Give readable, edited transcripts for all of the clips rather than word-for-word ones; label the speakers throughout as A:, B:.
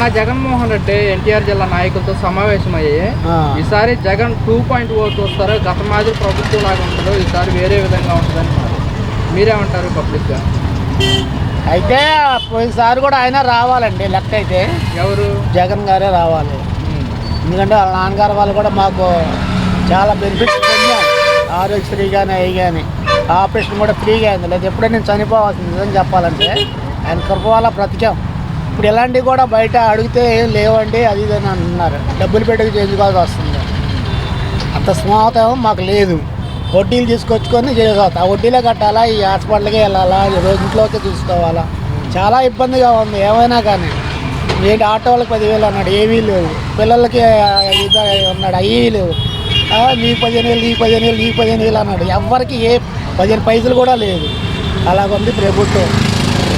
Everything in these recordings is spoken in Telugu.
A: నిన్న జగన్మోహన్ రెడ్డి ఎన్టీఆర్ జిల్లా నాయకులతో సమావేశమయ్యాయి. ఈసారి జగన్ 2.0 చూస్తారో గత మాదిరి ప్రభుత్వం లాగా ఉంటుందో ఈసారి వేరే విధంగా ఉంటుందని మీరేమంటారు పబ్లిక్గా?
B: అయితే పోయినసారి కూడా ఆయన రావాలండి. లెక్క అయితే
A: ఎవరు?
B: జగన్ గారే రావాలి. ఎందుకంటే వాళ్ళ నాన్నగారు వాళ్ళు కూడా మాకు చాలా బెనిఫిట్స్ పొందాం. ఆరోగ్యశ్రీ కానీ అవి కానీ ఆపరేషన్ కూడా ఫ్రీగా అయింది. లేదు ఎప్పుడైనా నేను చనిపోవాల్సింది నిజం చెప్పాలంటే ఆయన కృప వల్ల బ్రతికాం. ఇప్పుడు ఇలాంటివి కూడా బయట అడిగితే ఏం లేవండి అది ఇది అని అంటున్నారు. డబ్బులు పెట్టుకు చేసుకోవాల్సి వస్తుంది. అంత స్మాతం మాకు లేదు. వడ్డీలు తీసుకొచ్చుకొని చేసుకోవాలి. ఆ వడ్డీలే కట్టాలా, ఈ హాస్పిటల్కి వెళ్ళాలా, రోజుంట్లోకి చూసుకోవాలా, చాలా ఇబ్బందిగా ఉంది. ఏమైనా కానీ ఏంటి ఆటో వాళ్ళకి 10,000 అన్నాడు, ఏవీ లేవు. పిల్లలకి అన్నాడు, అవి లేవు. నీకు 15,000 నీకు 15,000 నీకు 15,000 అన్నాడు. ఎవరికి 15 పైసలు కూడా లేదు. అలాగుంది ప్రభుత్వం.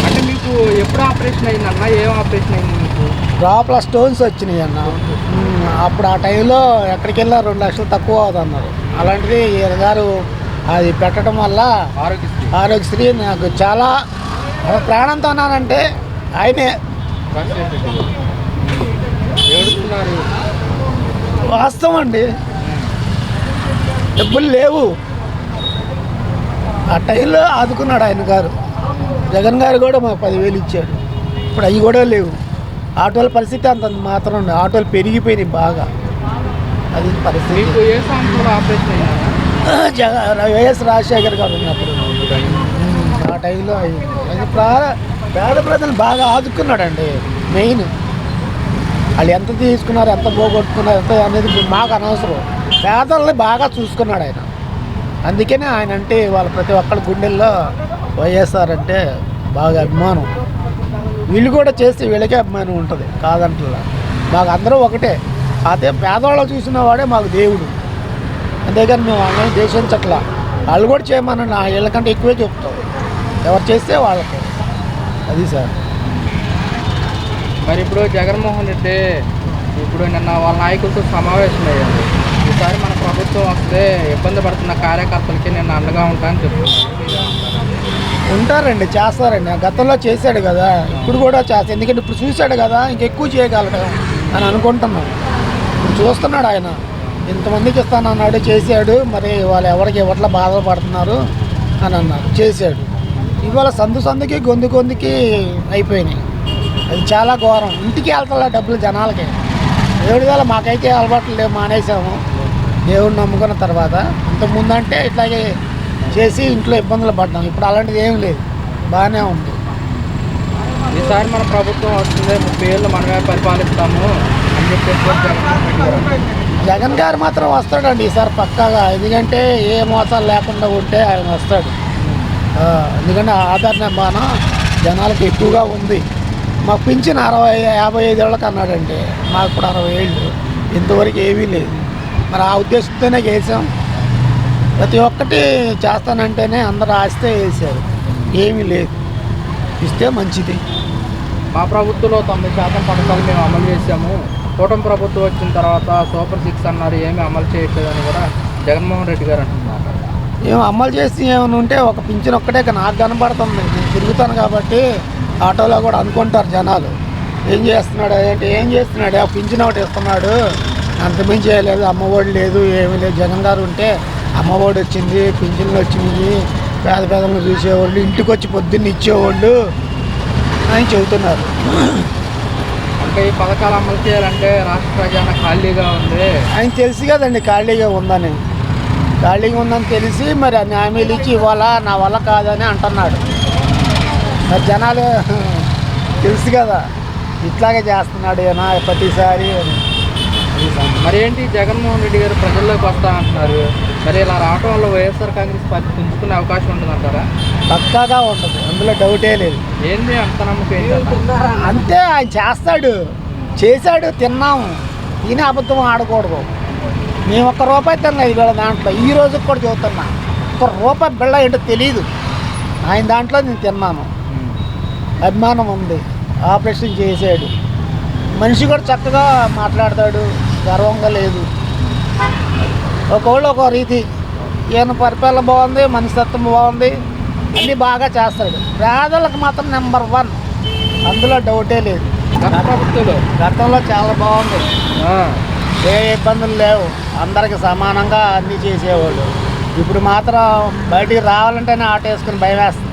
A: అంటే మీకు ఎప్పుడు ఆపరేషన్ అయిందన్న? ఏం ఆపరేషన్ అయింది మీకు?
B: లోపల స్టోన్స్ వచ్చినాయి అన్న. అప్పుడు ఆ టైంలో ఎక్కడికి వెళ్ళా 2 లక్షలు తక్కువ అవుతుంది అన్నారు. అలాంటిది ఈయన గారు అది పెట్టడం వల్ల ఆరోగ్యశ్రీ నాకు చాలా ప్రాణంతో ఉన్నానంటే ఆయనే. వాస్తవం అండి, డబ్బులు లేవు. ఆ టైంలో ఆదుకున్నాడు ఆయన గారు. జగన్ గారు కూడా మాకు 10,000 ఇచ్చాడు. ఇప్పుడు అవి కూడా లేవు. ఆటోల పరిస్థితి అంత మాత్రం ఉంది. ఆటోలు పెరిగిపోయినాయి బాగా. అది పరిస్థితి. వైఎస్ రాజశేఖర్ గారు ఉన్నప్పుడు ఆ టైంలో పేద ప్రజలు బాగా ఆదుకున్నాడండి. మెయిన్ వాళ్ళు ఎంత తీసుకున్నారు, ఎంత పోగొట్టుకున్నారు, ఎంత అనేది మాకు అనవసరం. పేదల్ని బాగా చూసుకున్నాడు ఆయన. అందుకనే ఆయన అంటే వాళ్ళ ప్రతి ఒక్కరి గుండెల్లో వైఎస్ఆర్ అంటే బాగా అభిమానం. వీళ్ళు కూడా చేస్తే వీళ్ళకే అభిమానం ఉంటుంది, కాదంటలా. మాకు అందరూ ఒకటే. అదే పేదవాళ్ళు చూసిన వాడే మాకు దేవుడు. అంతేగాని మేము వాళ్ళని దేశించట్లా. వాళ్ళు కూడా చేయమని వీళ్ళకంటే ఎక్కువే చెప్తాం. ఎవరు చేస్తే వాళ్ళకి. అది సార్.
A: మరి ఇప్పుడు జగన్మోహన్ రెడ్డి ఇప్పుడు నిన్న వాళ్ళ నాయకులతో సమావేశం అయ్యారు. ఈసారి మన ప్రభుత్వం వస్తే ఇబ్బంది పడుతున్న కార్యకర్తలకి నేను అండగా ఉంటానని చెప్తున్నాను.
B: ఉంటారండి, చేస్తారండి. గతంలో చేశాడు కదా, ఇప్పుడు కూడా చేస్తాడు. ఎందుకంటే ఇప్పుడు చూశాడు కదా, ఇంకెక్కువ చేయగలడు అని అనుకుంటున్నాను. ఇప్పుడు చూస్తున్నాడు ఆయన. ఇంతమందికి ఇస్తానన్నాడు, చేశాడు. మరి వాళ్ళు ఎవరికి ఇవ్వట్లా బాధలు పడుతున్నారు అని అన్నారు, చేశాడు. ఇవాళ సందుకి గొంతుకి అయిపోయినాయి. అది చాలా ఘోరం. ఇంటికి వెళ్తా డబ్బులు జనాలకి. దేవుడి వల్ల మాకైతే అలవాట్లు లేవు, మానేసాము దేవుడిని నమ్ముకున్న తర్వాత. ఇంతకుముందు అంటే ఇట్లాగే చేసి ఇంట్లో ఇబ్బందులు పడ్డాం. ఇప్పుడు అలాంటిది ఏం లేదు, బాగానే ఉంది.
A: ఈసారి మన ప్రభుత్వం వస్తుంది, 30 ఏళ్ళు మనమే పరిపాలిస్తాము అని చెప్పేసి
B: జగన్ గారు మాత్రం వస్తాడండి ఈసారి పక్కాగా. ఎందుకంటే ఏ మోసాలు లేకుండా ఉంటే ఆయన వస్తాడు. ఎందుకంటే ఆధార్ నెంబర్ జనాలకు ఎక్కువగా ఉంది. మాకు పింఛన్ 55 ఏళ్ళకి అన్నాడండి. మాకు ఇప్పుడు 60 ఏళ్ళు. ఇంతవరకు ఏమీ లేదు. మరి ఆ ఉద్దేశంతోనే చేసాం. ప్రతి ఒక్కటి చేస్తానంటేనే అందరూ ఆస్తే వేసారు. ఏమీ లేదు. ఇస్తే మంచిది.
A: మా ప్రభుత్వంలో 90% పథకాలు మేము అమలు చేసాము. కూటమి ప్రభుత్వం వచ్చిన తర్వాత సూపర్ 6 అన్నారు, ఏమీ అమలు చేయట్లేదని కూడా జగన్మోహన్ రెడ్డి గారు అంటున్నారు.
B: ఏం అమలు చేసి ఏమైనా ఉంటే ఒక పింఛన్ ఒక్కటే నాకు కనబడుతుంది. నేను తిరుగుతాను కాబట్టి ఆటోలో కూడా అనుకుంటారు జనాలు, ఏం చేస్తున్నాడు అంటే. ఏం చేస్తున్నాడు? ఆ పింఛన్ ఒకటి ఇస్తున్నాడు, అంతమించి చేయలేదు. అమ్మఒడి లేదు, ఏమీ లేదు. జగన్ గారు ఉంటే అమ్మఒడి వచ్చింది, పింఛన్లు వచ్చినాయి, పేదలను చూసేవాళ్ళు, ఇంటికి వచ్చి పొద్దున్న ఇచ్చేవాళ్ళు అని చెబుతున్నారు.
A: అంటే ఈ పథకాలు అమలు చేయాలంటే రాష్ట్ర ప్రజాన ఖాళీగా ఉంది.
B: ఆయన తెలుసు కదండి ఖాళీగా ఉందని. ఖాళీగా ఉందని తెలిసి మరి అన్ని హామీలు ఇచ్చి ఇవ్వాలా, నా వల్ల కాదని అంటున్నాడు. మరి జనాలు తెలుసు కదా ఇట్లాగే చేస్తున్నాడు ఏనా ప్రతిసారి.
A: మరి ఏంటి జగన్మోహన్ రెడ్డి గారు ప్రజల్లోకి వస్తా అంటున్నారు. మరి ఇలా రావటం వల్ల వైఎస్ఆర్ కాంగ్రెస్ పార్టీ పుంజుకునే అవకాశం ఉంటుందంటారా?
B: పక్కాగా ఉంటుంది, అందులో డౌటే లేదు.
A: ఏంది అంత నమ్మకం ఏంటి?
B: అంతే, ఆయన చేస్తాడు, చేశాడు, తిన్నాము. ఈయన అబద్ధం ఆడకూడదు. మేము ₹1 తినలేదు వీళ్ళ దాంట్లో. ఈ రోజుకి కూడా చూస్తున్నా ₹1 బిళ్ళ ఏంటో తెలియదు. ఆయన దాంట్లో నేను తిన్నాను. అభిమానం ఉంది. ఆపరేషన్ చేశాడు. మనిషి కూడా చక్కగా మాట్లాడతాడు, గర్వంగా లేదు. ఒకళ్ళు ఒక రీతి. ఈయన పరిపాలన బాగుంది, మనస్తత్వం బాగుంది, అన్నీ బాగా చేస్తాడు. పేదలకు మాత్రం నెంబర్ 1, అందులో డౌటే లేదు.
A: గత ప్రభుత్వంలో
B: గతంలో చాలా బాగుంది,
A: ఆ,
B: ఏ ఇబ్బందులు లేవు, అందరికి సమానంగా అన్నీ చేసేవాళ్ళు. ఇప్పుడు మాత్రం బయటికి రావాలంటేనే ఆటో వేసుకుని భయం వేస్తుంది.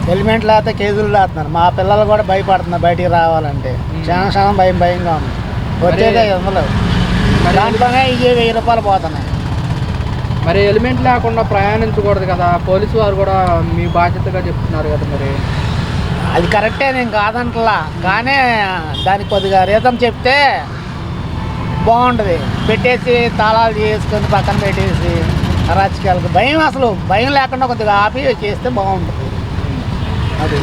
B: హెల్మెట్ లేకపోతే కేజీలు లేస్తున్నారు. మా పిల్లలు కూడా భయపడుతున్నారు బయటికి రావాలంటే. క్షణం భయంగా ఉంది. వచ్చేదే అందులో దాంట్లోనే ఇవి 1000 రూపాయలు పోతున్నాయి.
A: మరి హెల్మెట్ లేకుండా ప్రయాణించకూడదు కదా, పోలీసు వారు కూడా మీ బాధ్యతగా చెప్తున్నారు కదా. మరి
B: అది కరెక్టే, నేను కాదంటలా, కానీ దానికి కొద్దిగా రీజన్ చెప్తే బాగుంటుంది. పెట్టేసి తాళాలు చేసుకొని పక్కన పెట్టేసి రాజకీయాలకు భయం, అసలు భయం లేకుండా కొద్దిగా ఆపి చేస్తే బాగుంటుంది. అది